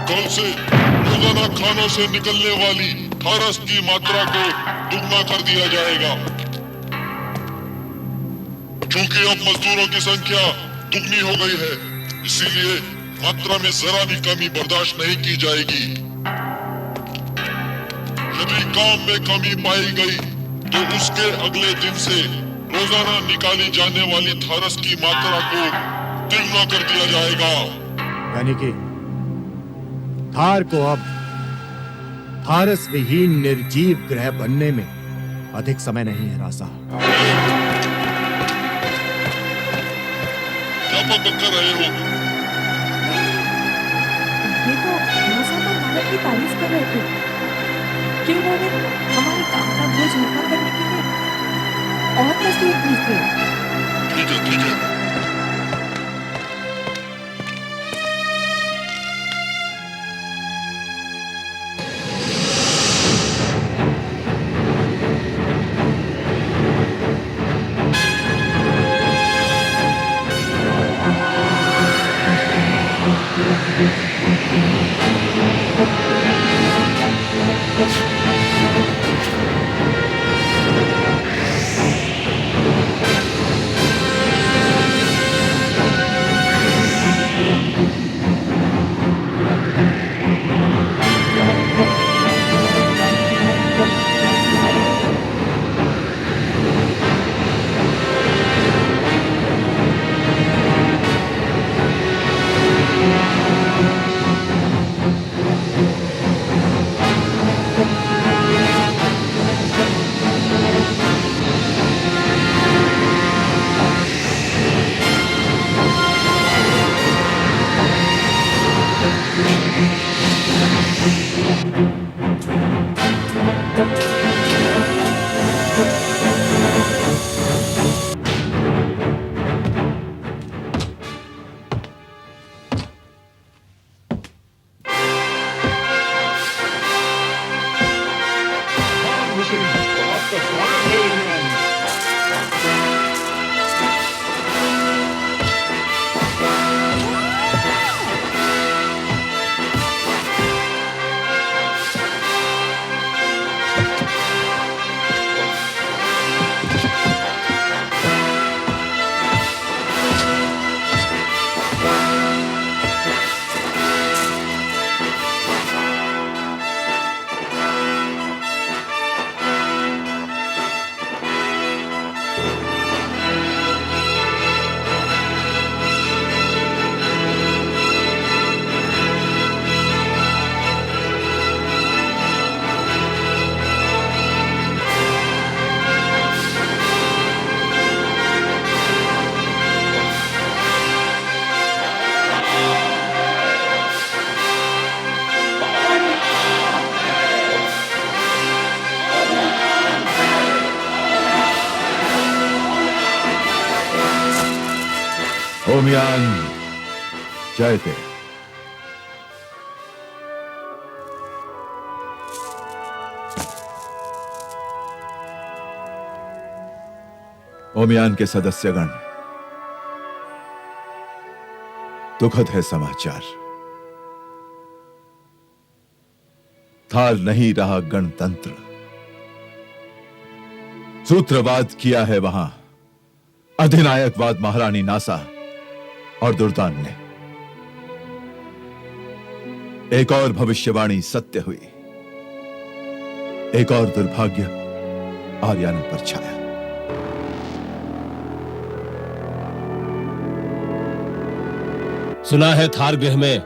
कल से रोजाना खानों से निकलने वाली थारस की मात्रा को दुगना कर दिया जाएगा, क्योंकि अब मजदूरों की संख्या दुगनी हो गई है। इसीलिए मात्रा में जरा भी कमी बर्दाश्त नहीं की जाएगी। यदि काम में कमी पाई गई तो उसके अगले दिन से रोजाना निकाली जाने वाली थारस की मात्रा को तिगुना कर दिया जाएगा। यानी कि थार को अब थारस विहीन निर्जीव ग्रह बनने में अधिक समय नहीं है रासा। क्या बक कर रहे हो? ये तो नासा का भारत की तारीफ कर रहे थे कि उन्होंने हमारे काम का बोझ हल्का करने के लिए और मजदूर भेज दिए। ठीक है, ठीक है। ओमियान जयते। ओमियान के सदस्यगण, दुखद है समाचार। थार नहीं रहा गणतंत्र। सूत्रवाद किया है वहां अधिनायकवाद महारानी नासा और दुर्दान ने। एक और भविष्यवाणी सत्य हुई। एक और दुर्भाग्य आर्याना पर छाया। सुना है थार गृह में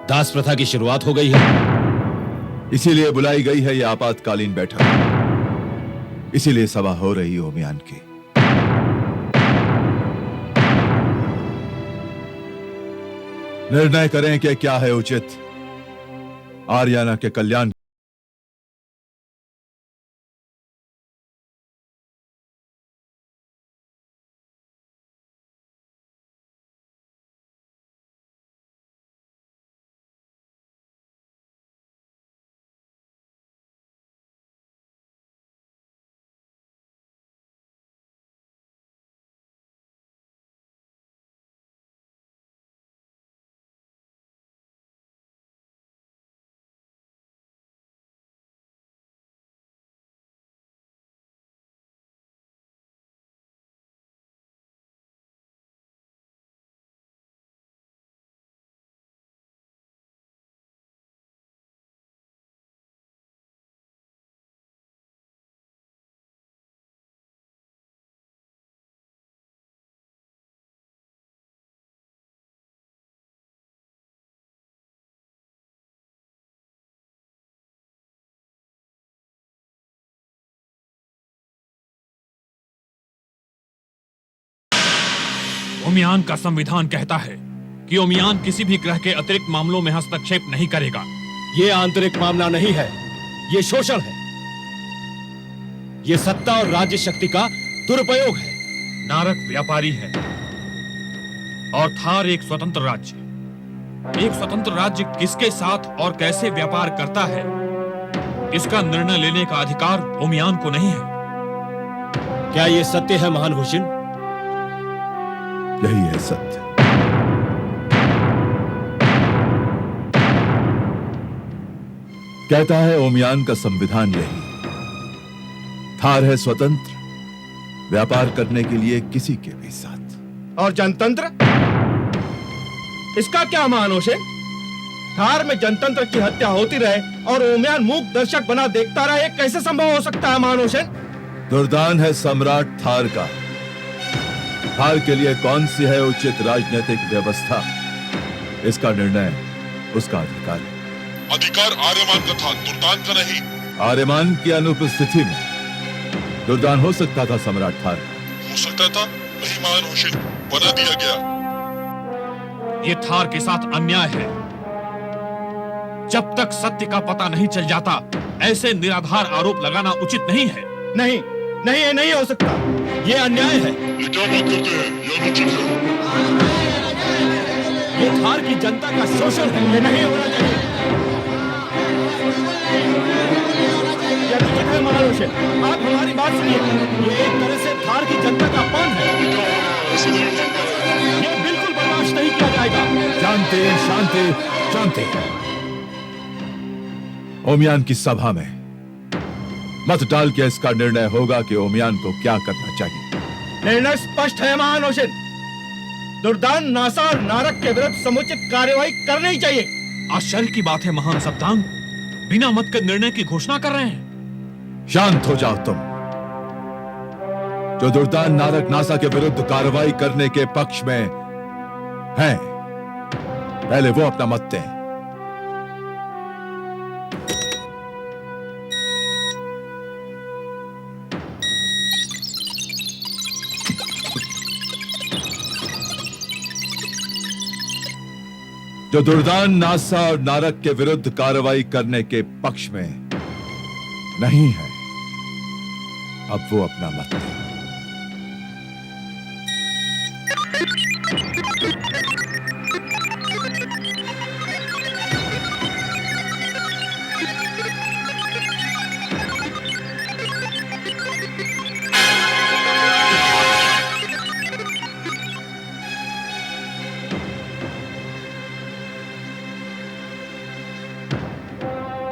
दास प्रथा की शुरुआत हो गई है। इसीलिए बुलाई गई है यह आपातकालीन बैठक। इसीलिए सभा हो रही ओमियान की। निर्णय करें कि क्या है उचित आर्याना के कल्याण ओमियान का संविधान कहता है कि ओमियान किसी भी ग्रह के अतिरिक्त मामलों में हस्तक्षेप नहीं करेगा। ये आंतरिक मामला नहीं है, ये शोषण है। ये सत्ता और राज्य शक्ति का दुरुपयोग है। नारक व्यापारी है और थार एक स्वतंत्र राज्य। एक स्वतंत्र राज्य किसके साथ और कैसे व्यापार करता है, इसका निर्णय लेने का अधिकार ओमियान को नहीं है। क्या ये सत्य है महान हुशिन? यही है सत्य। कहता है ओमियान का संविधान यही। थार है स्वतंत्र, व्यापार करने के लिए किसी के भी साथ। और जनतंत्र, इसका क्या महान हुसैन? थार में जनतंत्र की हत्या होती रहे और ओमियान मूक दर्शक बना देखता रहे, ये कैसे संभव हो सकता है महान हुसैन? दुर्दान है सम्राट थार का। थार के लिए कौन सी है उचित राजनीतिक व्यवस्था, इसका निर्णय उसका अधिकार है। अधिकार आर्यमान का था, दुर्दान का नहीं। आर्यमान की अनुपस्थिति में दुर्दान हो सकता था सम्राट थार का। हो सकता था, नहीं महान हुसैन, बना दिया गया। ये थार के साथ अन्याय है। जब तक सत्य का पता नहीं चल जाता, ऐसे निराधार आरोप लगाना उचित नहीं है। नहीं नहीं, ये नहीं हो सकता, ये अन्याय है। ये क्या बात करते हैं, ये अनुचित है। ये थार की जनता का शोषण है। ये नहीं होना चाहिए, ये अनुचित है महान हुसैन। आप हमारी बात सुनिए, ये एक तरह से थार की जनता का अपमान है। ऐसे नहीं हो सकता। ये बिल्कुल बर्दाश्त नहीं किया जाएगा। शांति शांति शांति। ओमियान की सभा में मत डाल के इसका निर्णय होगा कि ओमियान को क्या करना चाहिए। निर्णय स्पष्ट है महान हुसैन। दुर्दान, नासा और नारक के विरुद्ध समुचित कार्यवाही करनी ही चाहिए। आश्चर्य की बात है महान सप्तांग, बिना मत के निर्णय की घोषणा कर रहे हैं। शांत हो जाओ तुम। जो दुर्दान, नारक, नासा के विरुद्ध कार्रवाई करने के पक्ष में हैं, पहले वो अपना मत दें। जो दुर्दान, नासा और नारक के विरुद्ध कार्रवाई करने के पक्ष में नहीं है, अब वो अपना मत दें।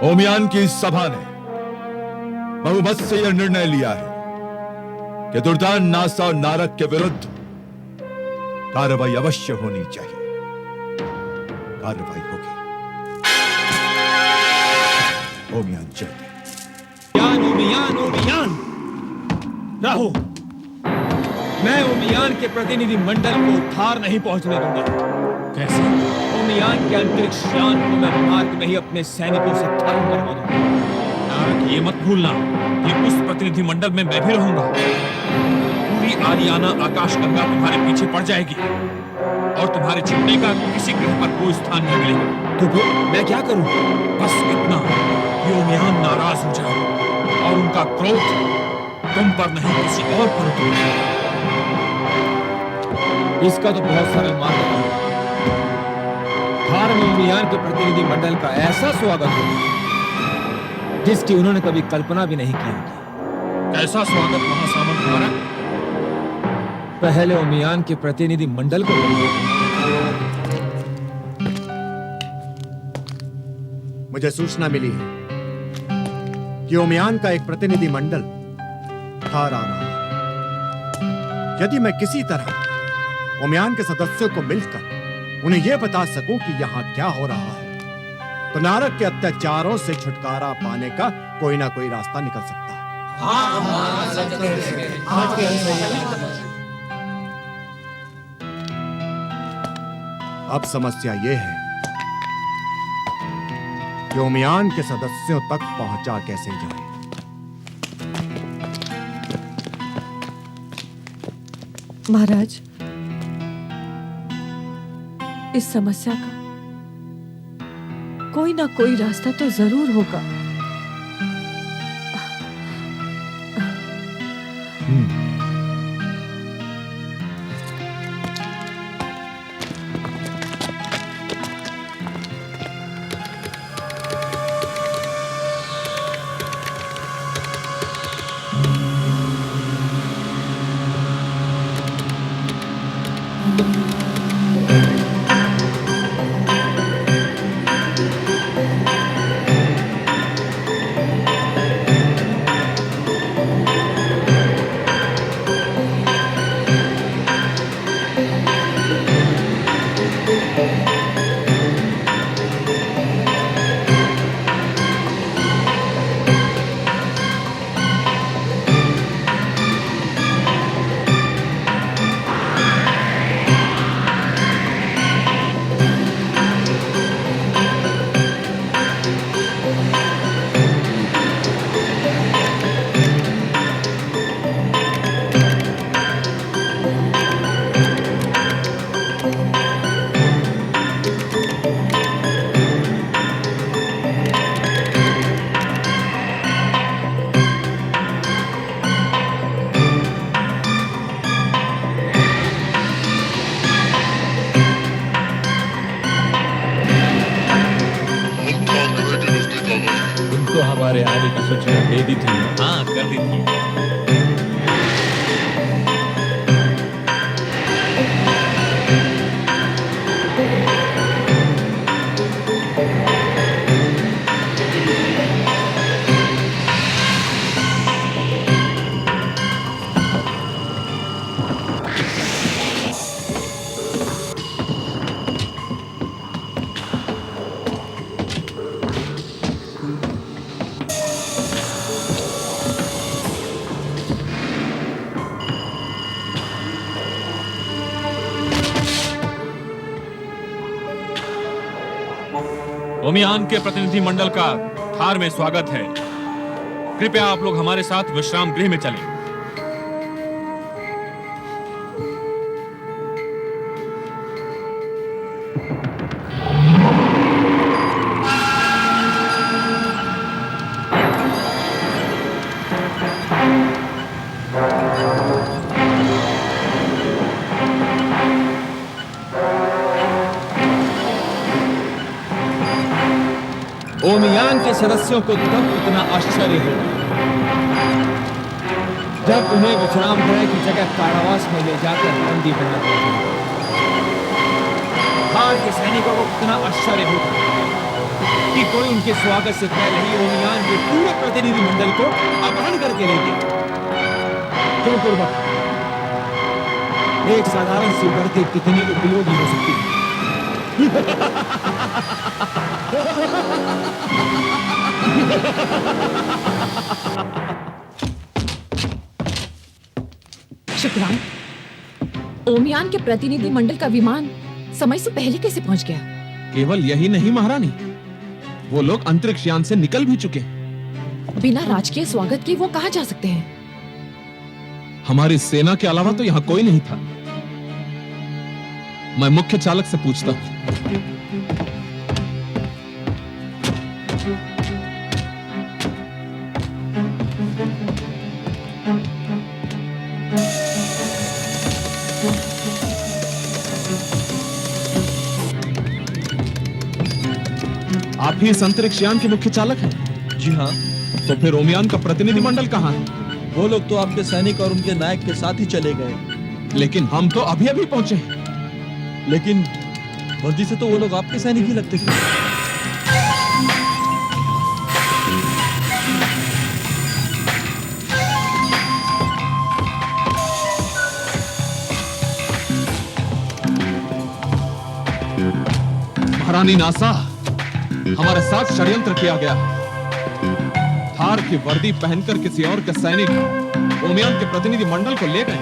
ओमियान की इस सभा ने बहुमत से यह निर्णय लिया है कि दुर्दान, नासा और नारक के विरुद्ध कार्रवाई अवश्य होनी चाहिए। कार्रवाई होगी। ओमियान जय। ओमियान, ओमियान। राहो, मैं ओमियान के प्रतिनिधि मंडल को थार नहीं पहुंचने दूंगा। कैसे? ओमियान के अंतरिक्ष यान को मैं मार्ग में ही अपने सैनिकों से खत्म करवा दूंगा। नारक, ये मत भूलना कि उस प्रतिनिधि मंडल में मैं भी रहूंगा। पूरी आरियाना आकाशगंगा तुम्हारे पीछे पड़ जाएगी और तुम्हारे छिपने का किसी ग्रह पर कोई स्थान नहीं मिलेगा। तो फिर मैं क्या करूं? बस इतना कि ओमियान नाराज हो जाए और उनका क्रोध तुम पर नहीं किसी और पर उतरे। इसका तो बहुत सरल मार्ग है। थार में ओमियान के प्रतिनिधि मंडल का ऐसा स्वागत होगा जिसकी उन्होंने कभी कल्पना भी नहीं की होगी। कैसा स्वागत महासामंत नारक? पहले ओमियान के प्रतिनिधि मंडल को मुझे सूचना मिली है कि ओमियान का एक प्रतिनिधि मंडल थार आ रहा है। यदि मैं किसी तरह ओमियान के सदस्यों को मिलकर उन्हें यह बता सकूं कि यहां क्या हो रहा है, तो नारक के अत्याचारों से छुटकारा पाने का कोई ना कोई रास्ता निकल सकता है। अब समस्या यह है कि ओमियान के सदस्यों तक पहुंचा कैसे जाए। महाराज, इस समस्या का कोई ना कोई रास्ता तो जरूर होगा। तो हमारे आने की सूचना दे दी थी। हाँ, कर दी थी। ओमियान के प्रतिनिधि मंडल का थार में स्वागत है। कृपया आप लोग हमारे साथ विश्राम गृह में चलें। ओमियान के सदस्यों को तब इतना आश्चर्य हो जब उन्हें विश्राम गृह की जगह कारावास में ले जाकर बंदी बना दिया गया। थार के सैनिकों को इतना आश्चर्य हो कि कोई उनके स्वागत से पहले ही ओमियान के पूरे प्रतिनिधि मंडल को अपहरण करके ले गया। क्यों पूर्वक एक साधारण सी वर्दी कितनी उपयोगी हो सकती है। शुक्रान, ओमियान के प्रतिनिधि मंडल का विमान समय से पहले कैसे पहुंच गया? केवल यही नहीं महारानी, वो लोग अंतरिक्ष यान से निकल भी चुके हैं। बिना राजकीय स्वागत के वो कहां जा सकते हैं? हमारी सेना के अलावा तो यहाँ कोई नहीं था। मैं मुख्य चालक से पूछता हूँ। आप ही इस अंतरिक्ष यान के मुख्य चालक हैं? जी हाँ। तो फिर ओमियान का प्रतिनिधि मंडल कहाँ है? वो लोग तो आपके सैनिक और उनके नायक के साथ ही चले गए। लेकिन हम तो अभी अभी पहुंचे हैं। लेकिन वर्दी से तो वो लोग आपके सैनिक ही लगते थे। महारानी नासा, हमारे साथ षड्यंत्र किया गया। थार की वर्दी पहनकर किसी और के सैनिक ओमियान के प्रतिनिधि मंडल को ले गए।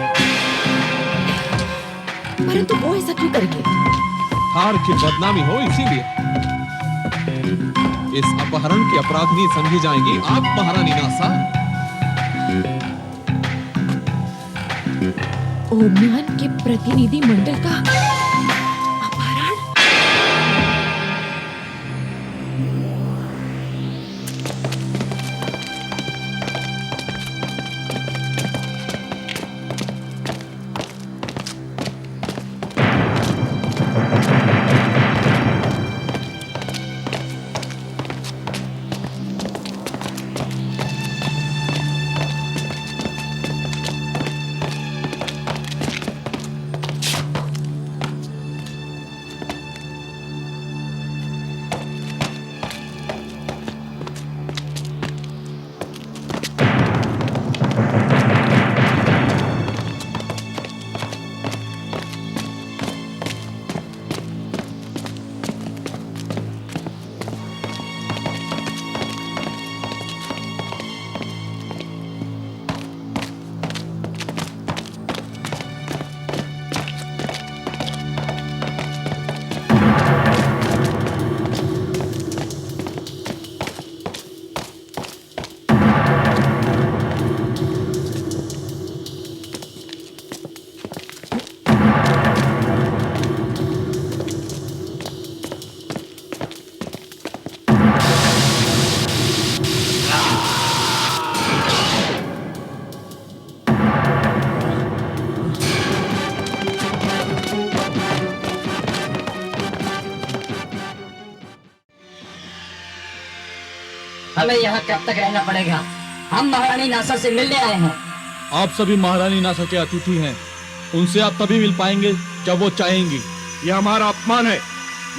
परंतु वो ऐसा क्यों करेंगे? थार की बदनामी हो इसीलिए। इस अपहरण की अपराधी समझी जाएंगी आप महारानी नासा। ओमियान के प्रतिनिधि मंडल का अपहरण? हमें यहाँ कब तक रहना पड़ेगा? हम महारानी नासा से मिलने आए हैं। आप सभी महारानी नासा के अतिथि हैं। उनसे आप तभी मिल पाएंगे जब वो चाहेंगी। यह हमारा अपमान है,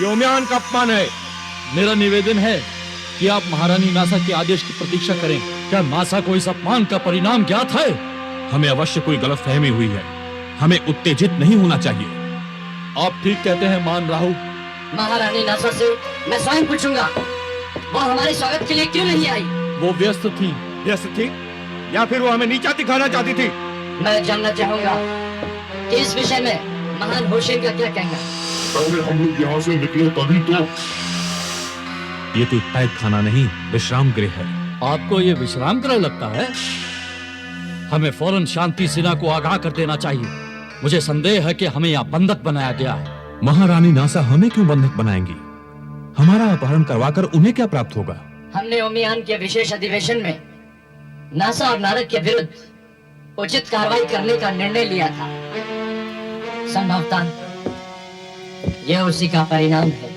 ये ओमियान का अपमान है। मेरा निवेदन है कि आप महारानी नासा के आदेश की प्रतीक्षा करें। क्या नासा को इस अपमान का परिणाम ज्ञात है? हमें अवश्य कोई गलतफहमी हुई है। हमें उत्तेजित नहीं होना चाहिए। आप ठीक कहते हैं मान राहु। महारानी नासा से मैं स्वयं पूछूंगा, वो हमारे स्वागत के लिए क्यों नहीं आई? वो व्यस्त थी। व्यस्त थी या फिर वो हमें नीचा दिखाना चाहती थी? मैं जानना चाहूंगा कि इस विषय में महान होशिन का क्या कहना। पहले हम लोग यहाँ से निकले तभी तो। ये कोई कैद खाना नहीं, विश्राम गृह है। आपको ये विश्राम गृह लगता है? हमें फौरन शांति सेना को आगाह कर देना चाहिए। मुझे संदेह है कि हमें यहाँ बंधक बनाया गया है। महारानी नासा हमें क्यों बंधक बनाएंगी? हमारा अपहरण करवाकर उन्हें क्या प्राप्त होगा? हमने ओमियान के विशेष अधिवेशन में नासा और नारक के विरुद्ध उचित कार्रवाई करने का निर्णय लिया था। संभवतः यह उसी का परिणाम है।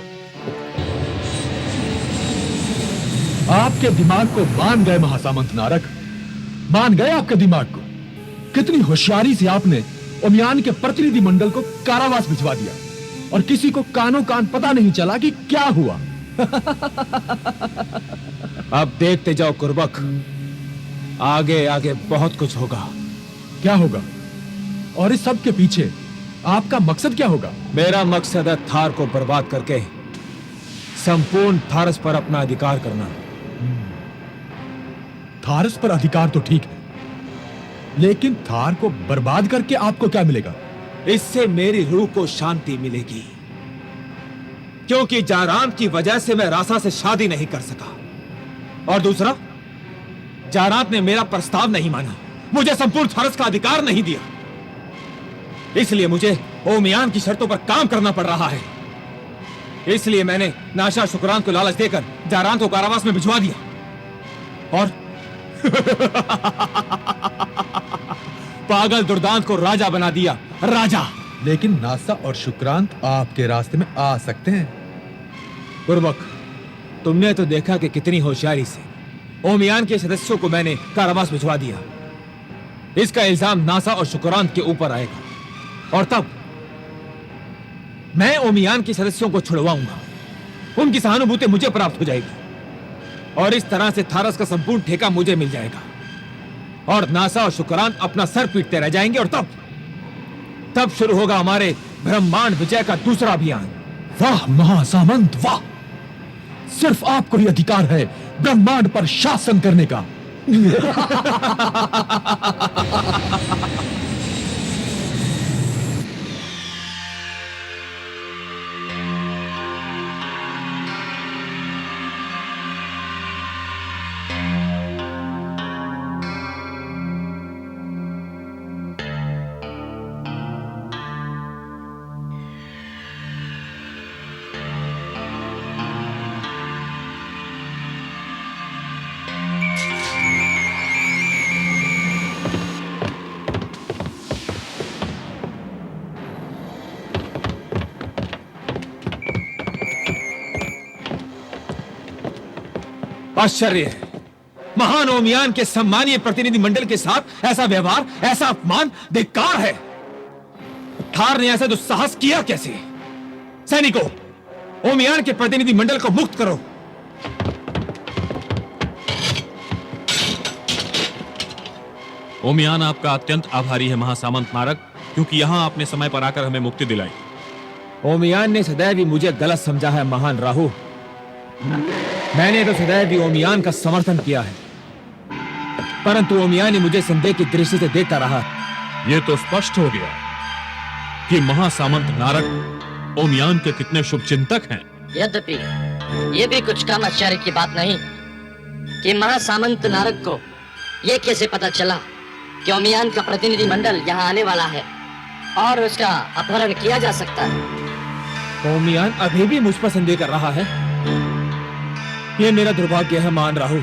आपके दिमाग को मान गए महासामंत नारक, मान गए आपके दिमाग को। कितनी होशियारी से आपने ओमियान के प्रतिनिधि मंडल को कारावास भिजवा दिया और किसी को कानों कान पता नहीं चला कि क्या हुआ। अब देखते जाओ कुर्बक, आगे आगे बहुत कुछ होगा। क्या होगा? और इस सब के पीछे आपका मकसद क्या होगा? मेरा मकसद है थार को बर्बाद करके संपूर्ण थारस पर अपना अधिकार करना। थारस पर अधिकार तो ठीक है, लेकिन थार को बर्बाद करके आपको क्या मिलेगा? इससे मेरी रूह को शांति मिलेगी, क्योंकि जाराम की वजह से मैं रासा से शादी नहीं कर सका। और दूसरा, जाराम ने मेरा प्रस्ताव नहीं माना, मुझे संपूर्ण थारस का अधिकार नहीं दिया। इसलिए मुझे ओमियान की शर्तों पर काम करना पड़ रहा है। इसलिए मैंने नाशा शुक्रांत को लालच देकर जाराम को कारावास में भिजवा दिया और पागल दुर्दांत को राजा बना दिया। राजा। लेकिन नासा और शुक्रांत आपके रास्ते में आ सकते हैं। कुर्बक, तुमने तो देखा कि कितनी होशियारी से ओमियान के सदस्यों को मैंने कारावास भिजवा दिया। इसका इल्जाम नासा और शुक्रांत के ऊपर आएगा और तब मैं ओमियान के सदस्यों को छुड़वाऊंगा। उनकी सहानुभूति मुझे प्राप्त हो जाएगी और इस तरह से थारस का संपूर्ण ठेका मुझे मिल जाएगा और नासा और शुक्रांत अपना सर पीटते रह जाएंगे और तब शुरू होगा हमारे ब्रह्मांड विजय का दूसरा अभियान। वाह महासामंत, वाह! सिर्फ आपको ही अधिकार है ब्रह्मांड पर शासन करने का। आश्चर्य है, महान ओमियान के सम्मानीय प्रतिनिधि मंडल के साथ ऐसा व्यवहार, ऐसा अपमान धिक्कार है। थार ने ऐसा दुस्साहस किया कैसे? सैनिकों, ओमियान के प्रतिनिधि मंडल को मुक्त करो। ओमियान आपका अत्यंत आभारी है महासामंत नारक, क्योंकि यहाँ आपने समय पर आकर हमें मुक्ति दिलाई। ओमियान ने सदैव ही मुझे गलत समझा है महान राहु। मैंने तो सदैव ही ओमियान का समर्थन किया है, परंतु ओमियान ने मुझे संदेह की दृष्टि से देखता रहा। यह तो स्पष्ट हो गया कि महासामंत नारक ओमियान के कितने शुभचिंतक हैं। यद्यपि ये भी कुछ कम आश्चर्य की बात नहीं कि महासामंत नारक को यह कैसे पता चला कि ओमियान का प्रतिनिधि मंडल यहाँ आने वाला है और उसका अपहरण किया जा सकता है। ओमियान अभी भी मुझ पर संदेह कर रहा है। यह मेरा दुर्भाग्य है मान राहु।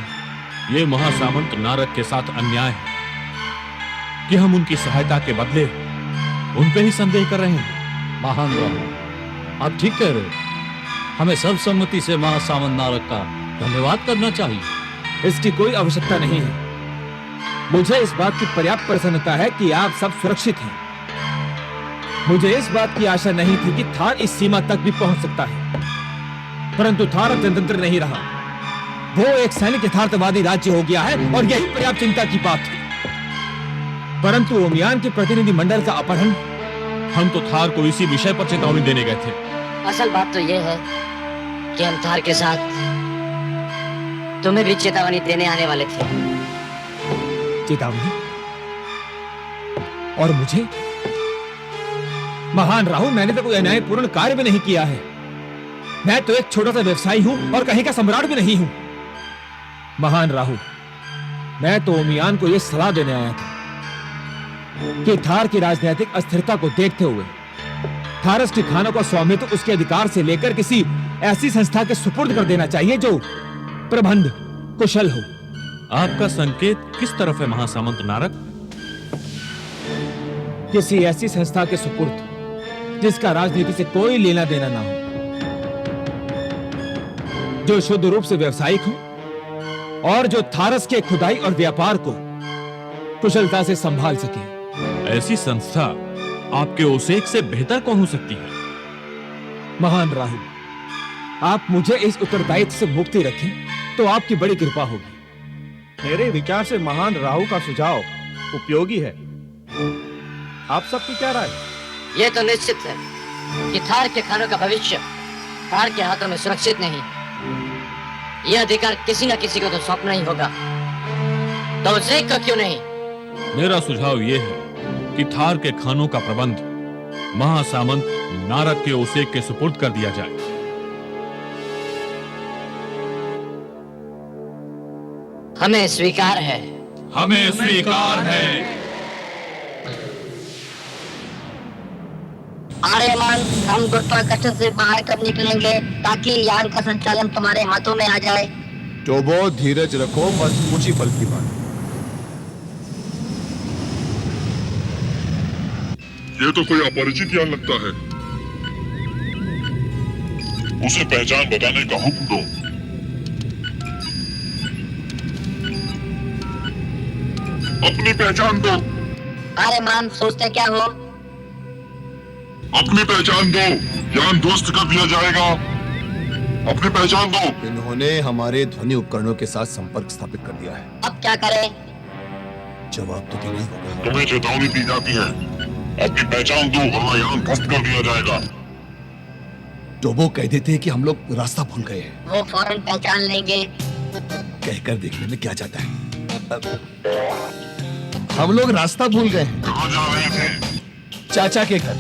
ये महासामंत नारक के साथ अन्याय है कि हम उनकी सहायता के बदले उन पे ही संदेह कर रहे हैं। महान राहु, आप ठीक कह रहे हो। हमें सर्वसम्मति से महासामंत नारक का धन्यवाद करना चाहिए। इसकी कोई आवश्यकता नहीं है। मुझे इस बात की पर्याप्त प्रसन्नता है कि आप सब सुरक्षित हैं। मुझे इस बात की आशा नहीं थी कि थार इस सीमा तक भी पहुंच सकता है, परंतु थार अब जनतंत्र नहीं रहा। वो एक सैनिक यथार्थवादी राज्य हो गया है और यही पर्याप्त चिंता की बात थी। परंतु ओमियान के प्रतिनिधि मंडल का अपहरण, हम तो थार को इसी विषय पर चेतावनी देने गए थे। असल बात तो यह है कि हम थार के साथ तुम्हें भी चेतावनी देने आने वाले थे। चेतावनी? और मुझे? महान राहु, मैंने तो कोई अन्यायपूर्ण कार्य भी नहीं किया है। मैं तो एक छोटा सा व्यवसायी हूं और कहीं का सम्राट भी नहीं हूं। महान राहु, मैं तो ओमियान को यह सलाह देने आया था कि थार की राजनीतिक अस्थिरता को देखते हुए थारस के खानों का स्वामित्व उसके अधिकार से लेकर किसी ऐसी संस्था के सुपुर्द कर देना चाहिए जो प्रबंध कुशल हो। आपका संकेत किस तरफ है महासामंत नारक? किसी ऐसी संस्था के सुपुर्द जिसका राजनीति से कोई लेना देना ना हो, जो शुद्ध रूप से व्यावसायिक हो और जो थारस के खुदाई और व्यापार को कुशलता से संभाल सके। ऐसी संस्था आपके ओसेक से बेहतर कौन हो सकती है? महान राहु, आप मुझे इस उत्तरदायित्व से मुक्ति रखें तो आपकी बड़ी कृपा होगी। मेरे विचार से महान राहु का सुझाव उपयोगी है। आप सबकी क्या राय? यह तो निश्चित है कि थार के खानों का भविष्य थार के हाथों में सुरक्षित नहीं। यह अधिकार किसी न किसी को तो सौंपना ही होगा, तो उसे क्यों नहीं? मेरा सुझाव यह है कि थार के खानों का प्रबंध महासामंत नारक के ओसेक के सुपुर्द कर दिया जाए। हमें स्वीकार है। हमें स्वीकार है। आर्यमान, हम गुरुत्वाकर्षण से बाहर कब निकलेंगे ताकि यान का संचालन तुम्हारे हाथों में आ जाए? टोबो, धीरज रखो, बस कुछ ही पल की बात। ये तो कोई अपरिचित यान लगता है। उसे पहचान बताने का हुक्म दो। अपनी पहचान दो। आर्यमान, सोचते क्या हो? अपनी पहचान दो, यान ध्वस्त कर दिया जाएगा। अपनी पहचान दो। इन्होंने हमारे ध्वनि उपकरणों के साथ संपर्क स्थापित कर दिया है। अब क्या करें? जवाब तो देना ही होगा। तुम्हें चेतावनी दी जाती है, अपनी पहचान दो वरना यान ध्वस्त कर दिया जाएगा। टोबो कह देते हैं कि हम लोग रास्ता भूल गए हैं। वो फौरन पहचान लेंगे। कहकर देखने में क्या जाता है। हम लोग रास्ता भूल गए हैं। कहाँ जा रहे थे? चाचा के घर।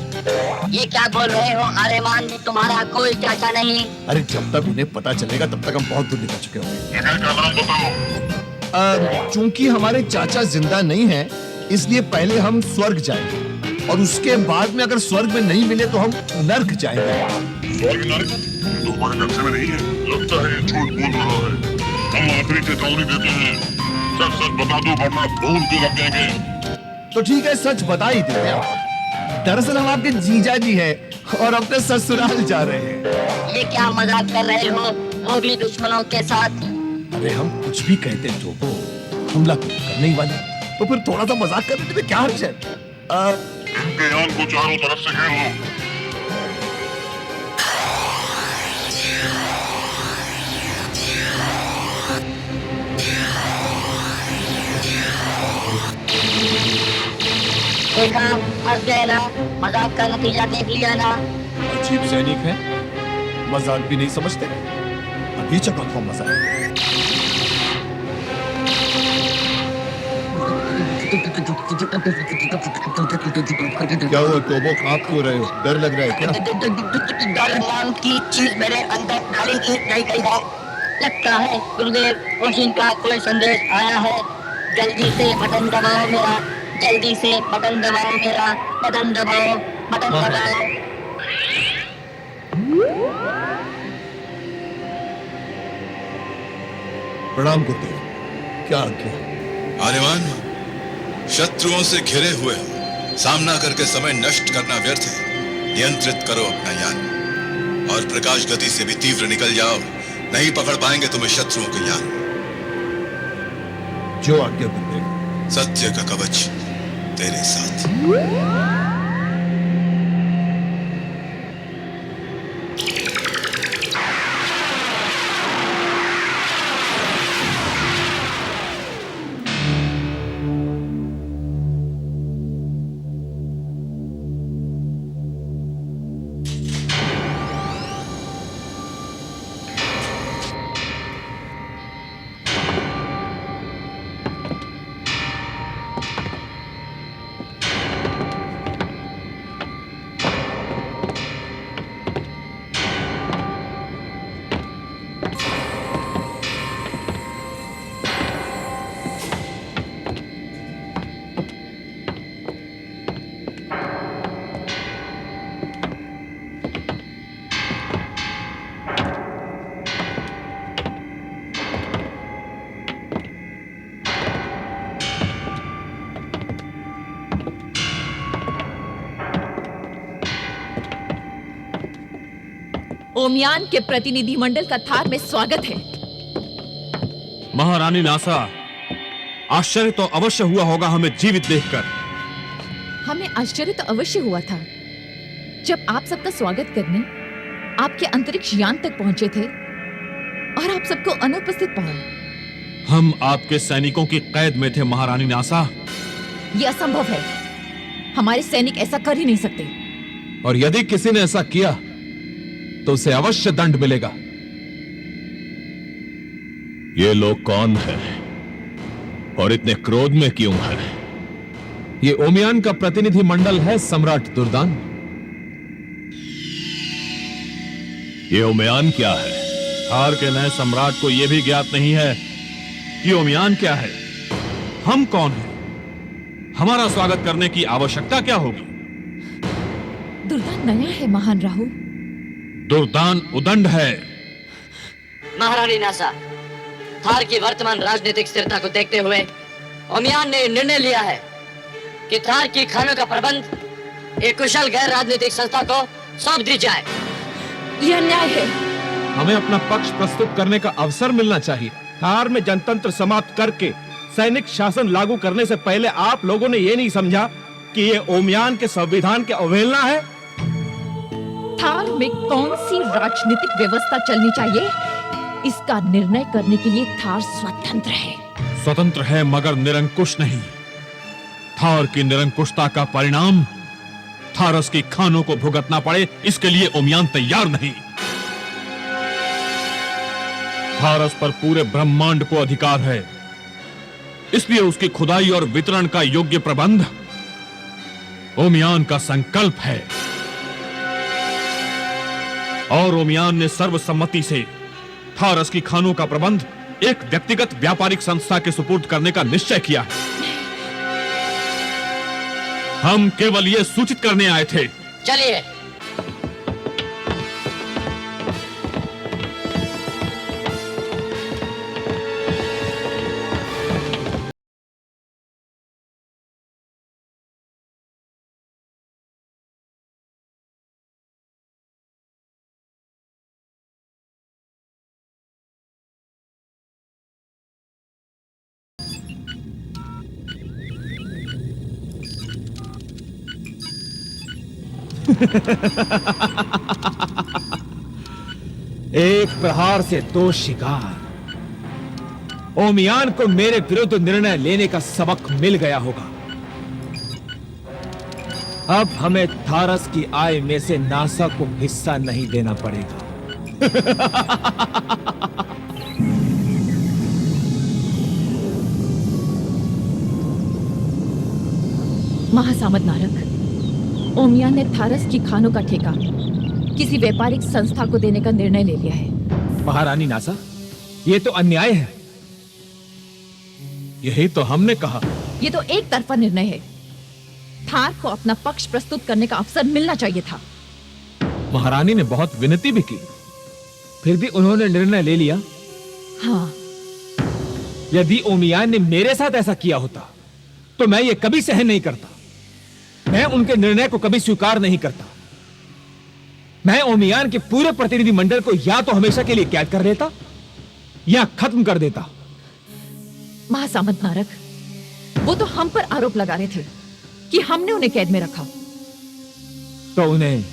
ये क्या बोल रहे हो आर्यमान? तुम्हारा कोई चाचा नहीं। अरे जब तक उन्हें पता चलेगा तब तक हम बहुत दूर निकल चुके होंगे। जगह का नाम बताओ। चूंकि हमारे चाचा जिंदा नहीं है, इसलिए पहले हम स्वर्ग जाएंगे और उसके बाद में अगर स्वर्ग में नहीं मिले तो हम नर्क जाएंगे। स्वर्ग नर्क? तो हमारे नक्शे में नहीं है। लगता है ये झूठ बोल रहा है। हम आखिरी चेतावनी देते हैं, सच सच बता दो वरना भूल के रख देंगे। तो ठीक है, सच बता ही देते हैं। दरअसल हम आपके जीजा जी हैं और अपने ससुराल जा रहे हैं। ये क्या मजाक कर रहे हो, वो भी दुश्मनों के साथ? अरे हम कुछ भी कहते हैं टोबो, हमला करने ही वाले, तो फिर थोड़ा सा मजाक करने में क्या हर्ज है? इनके यान को चारों तरफ से घेर लो। देखा, हंस गए ना? मजाक का नतीजा देख लिया ना? अजीब सैनिक है, मजाक भी नहीं समझते। अभी चक्कर को मजाक। क्या हुआ टोबो, कांप क्यों रहे हो? डर लग रहा है क्या? डर नाम की चीज मेरे अंदर डाली की नहीं गई है। लगता है गुरुदेव, रोशन का कोई संदेश आया है। जल्दी से बटन दबाओ मेरा, जल्दी से बटन दबाओ मेरा, बटन दबाओ, बटन दबाओ। प्रणाम गुरुदेव, क्या आज्ञा? आर्यमान, शत्रुओं से घिरे हुए हो, सामना करके समय नष्ट करना व्यर्थ है। नियंत्रित करो अपना यान और प्रकाश गति से भी तीव्र निकल जाओ, नहीं पकड़ पाएंगे तुम्हें शत्रुओं के यान। जो आज्ञा गुरुदेव। सत्य का कवच तेरे साथ। ओमियान के प्रतिनिधि मंडल का थार में स्वागत है। महारानी नासा, आश्चर्य तो अवश्य हुआ होगा हमें जीवित देखकर। हमें आश्चर्य तो अवश्य हुआ था जब आप सबका स्वागत करने आपके अंतरिक्ष यान तक पहुंचे थे और आप सबको अनुपस्थित पाया। हम आपके सैनिकों की कैद में थे महारानी नासा। यह असंभव है, हमारे सैनिक ऐसा कर ही नहीं सकते। और यदि किसी ने ऐसा किया तो उसे अवश्य दंड मिलेगा। ये लोग कौन है और इतने क्रोध में क्यों है? ये ओमियान का प्रतिनिधि मंडल है सम्राट दुर्दान। ये ओमियान क्या है? थार के नए सम्राट को यह भी ज्ञात नहीं है कि ओमियान क्या है, हम कौन हैं, हमारा स्वागत करने की आवश्यकता क्या होगी। दुर्दान नया है महान राहु। दुर्दान उदंड है। महारानी नासा, थार की वर्तमान राजनीतिक स्थिरता को देखते हुए ओमियान ने निर्णय लिया है कि थार की खानों का प्रबंध एक कुशल गैर राजनीतिक संस्था को सौंप दी जाए। यह अन्याय है। हमें अपना पक्ष प्रस्तुत करने का अवसर मिलना चाहिए। थार में जनतंत्र समाप्त करके सैनिक शासन लागू करने से पहले आप लोगों ने ये नहीं समझा कि ये ओमियान के संविधान की अवहेलना है। थार में कौन सी राजनीतिक व्यवस्था चलनी चाहिए, इसका निर्णय करने के लिए थार स्वतंत्र है। स्वतंत्र है मगर निरंकुश नहीं। थार की निरंकुशता का परिणाम थारस की खानों को भुगतना पड़े, इसके लिए ओमियान तैयार नहीं। थारस पर पूरे ब्रह्मांड को अधिकार है, इसलिए उसकी खुदाई और वितरण का योग्य प्रबंध ओमियान का संकल्प है। और ओमियान ने सर्वसम्मति से थारस की खानों का प्रबंध एक व्यक्तिगत व्यापारिक संस्था के सुपुर्द करने का निश्चय किया है। हम केवल यह सूचित करने आए थे। चलिए। एक प्रहार से दो शिकार। ओमियान को मेरे विरुद्ध निर्णय लेने का सबक मिल गया होगा। अब हमें थारस की आय में से नासा को हिस्सा नहीं देना पड़ेगा। महासामंत नारक, ओमियान ने थारस की खानों का ठेका किसी व्यापारिक संस्था को देने का निर्णय ले लिया है। महारानी नासा, यह तो अन्याय है। यही तो हमने कहा। यह तो एक तरफा निर्णय है। थार को अपना पक्ष प्रस्तुत करने का अवसर मिलना चाहिए था। महारानी ने बहुत विनती भी की, फिर भी उन्होंने निर्णय ले लिया। हाँ, यदि ओमियान ने मेरे साथ ऐसा किया होता तो मैं ये कभी सहन नहीं करता। मैं उनके निर्णय को कभी स्वीकार नहीं करता। मैं ओमियान के पूरे प्रतिनिधि मंडल को या तो हमेशा के लिए कैद कर देता या खत्म कर देता। महासामंत नारक, वो तो हम पर आरोप लगा रहे थे कि हमने उन्हें कैद में रखा। तो उन्हें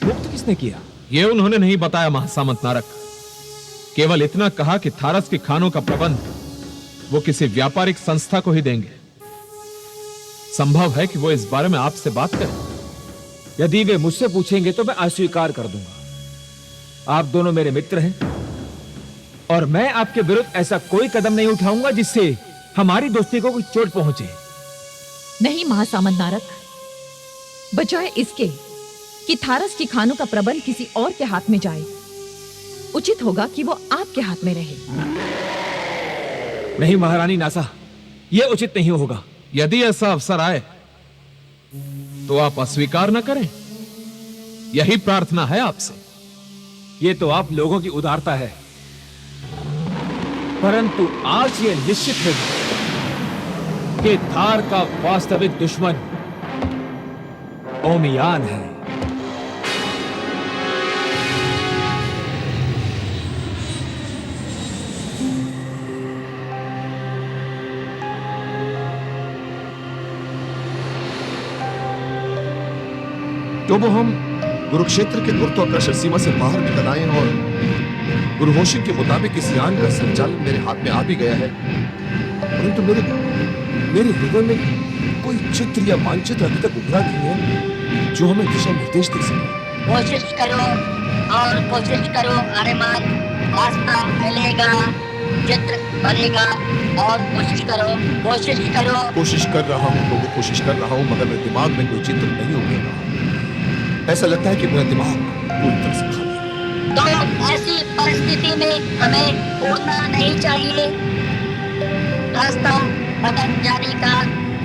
मुक्त किसने किया? ये उन्होंने नहीं बताया महासामंत नारक। केवल इतना कहा कि थारस के खानों का प्रबंध वो किसी व्यापारिक संस्था को ही देंगे। संभव है कि वो इस बारे में आपसे बात करें। यदि वे मुझसे पूछेंगे तो मैं अस्वीकार कर दूंगा। आप दोनों मेरे मित्र हैं और मैं आपके विरुद्ध ऐसा कोई कदम नहीं उठाऊंगा जिससे हमारी दोस्ती को कोई चोट पहुंचे। नहीं महासामंत नारक, बजाय इसके कि थारस की खानों का प्रबंध किसी और के हाथ में जाए, उचित होगा कि वो आपके हाथ में रहे। नहीं महारानी नासा, यह उचित नहीं होगा। यदि ऐसा अवसर आए तो आप अस्वीकार न करें, यही प्रार्थना है आपसे। यह तो आप लोगों की उदारता है, परंतु आज यह निश्चित है कि थार का वास्तविक दुश्मन ओमियान है। तो वो हम कुरुक्षेत्र के गुरुत्वाकर्षण सीमा से बाहर निकल आए और गुरुहोशी के मुताबिक इस यान का संचालन मेरे हाथ में आ भी गया है, परंतु मेरे हृदय में कोई चित्र या मानचित्र अभी तक उभरा नहीं है जो हमें दिशा निर्देश दे सके। कोशिश करो और कोशिश करो आर्यमान, रास्ता मिलेगा, चित्र बनेगा और कोशिश करो। कोशिश कर रहा हूँ प्रभु, कोशिश कर रहा हूँ, मगर मेरे दिमाग में कोई चित्र नहीं उभरेगा। ऐसा लगता है कि मेरा दिमाग पूरी तरह से खाली है। तो ऐसी परिस्थिति में हमें उड़ना नहीं चाहिए, रास्ता बदल जाने का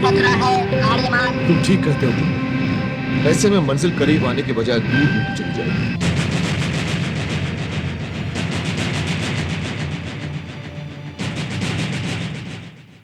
खतरा है आर्यमान। तुम ठीक कहते हो, ऐसे में मंजिल करीब आने के बजाय दूर होती चली जाएगी।